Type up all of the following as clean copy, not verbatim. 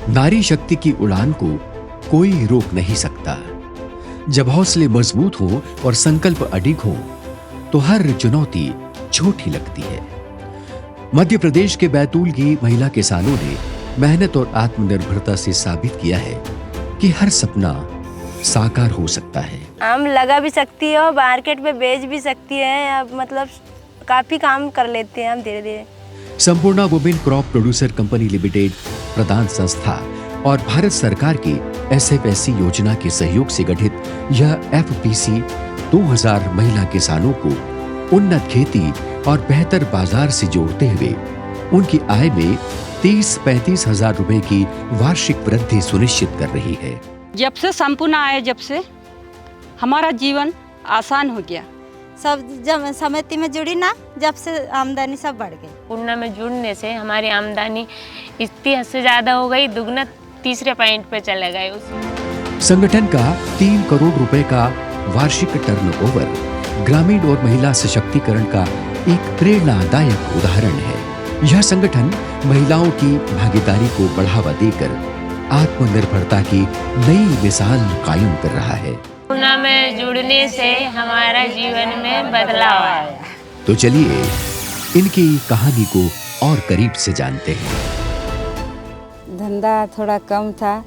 नारी शक्ति की उड़ान को कोई रोक नहीं सकता। जब हौसले मजबूत हो और संकल्प अडिग हो तो हर चुनौती छोटी लगती है। मध्य प्रदेश के बैतूल की महिला किसानों ने मेहनत और आत्मनिर्भरता से साबित किया है कि हर सपना साकार हो सकता है। आम लगा भी सकती है और मार्केट में बेच भी सकती है। अब मतलब काफी काम कर लेते हैं हम धीरे धीरे। Sampurna women crop producer company limited प्रदान संस्था और भारत सरकार की SFSC योजना के सहयोग से गठित यह FPC 2000 महिला किसानों को उन्नत खेती और बेहतर बाजार से जोड़ते हुए उनकी आय में 30-35 हजार रुपए की वार्षिक वृद्धि सुनिश्चित कर रही है। जब से संपूर्णा आए, जब से हमारा जीवन आसान हो गया। सब जब समिति में जुड़ी ना, जब से आमदनी सब बढ़ गई। पूर्णा में जुड़ने से हमारी आमदनी 30 से ज्यादा हो गई, दुगना तीसरे पॉइंट पे चले गए। संगठन का 3 करोड़ रुपए का वार्षिक टर्नओवर ग्रामीण और महिला सशक्तिकरण का एक प्रेरणादायक उदाहरण है। यह संगठन महिलाओं की भागीदारी को बढ़ावा देकर आत्मनिर्भरता की नई मिसाल कायम कर रहा है। पूर्णा में जुड़ने से हमारा जीवन में बदलाव आया। तो चलिए इनकी कहानी को और करीब से जानते हैं। धंधा थोड़ा कम था,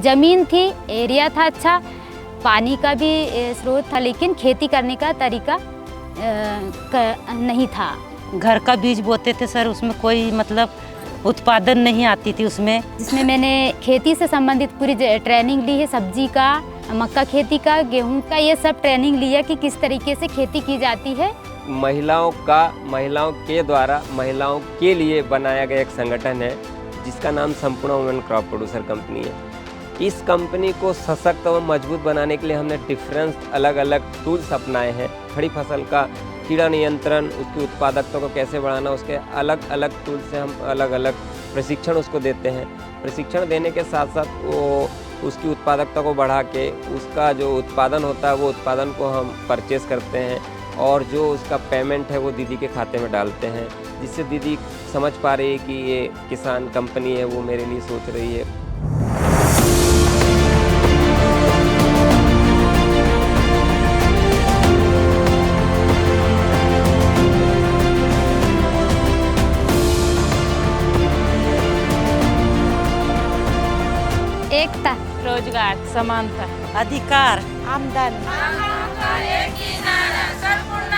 जमीन थी, एरिया था अच्छा, पानी का भी स्रोत था, लेकिन खेती करने का तरीका नहीं था। घर का बीज बोते थे सर, उसमें कोई मतलब उत्पादन नहीं आती थी उसमें। जिसमें मैंने खेती से संबंधित पूरी ट्रेनिंग ली है, सब्जी का, मक्का खेती का, गेहूं का, ये सब ट्रेनिंग लिया कि किस तरीके से खेती की जाती है। महिलाओं के द्वारा महिलाओं के लिए बनाया गया एक संगठन है जिसका नाम Sampurna women crop producer company है। इस कंपनी को सशक्त और मजबूत बनाने के लिए हमने डिफरेंस अलग अलग टूल्स अपनाए हैं। खड़ी फसल का कीड़ा नियंत्रण, उसकी उत्पादकता को कैसे बढ़ाना, उसके अलग अलग टूल से हम अलग अलग प्रशिक्षण उसको देते हैं। प्रशिक्षण देने के साथ साथ वो उसकी उत्पादकता को बढ़ा के उसका जो उत्पादन होता है वो उत्पादन को हम परचेस करते हैं और जो उसका पेमेंट है वो दीदी के खाते में डालते हैं, जिससे दीदी समझ पा रही है कि ये किसान कंपनी है, वो मेरे लिए सोच रही है। एकता, रोजगार, समानता, अधिकार, आमदनी। एक ही नारा, संपूर्ण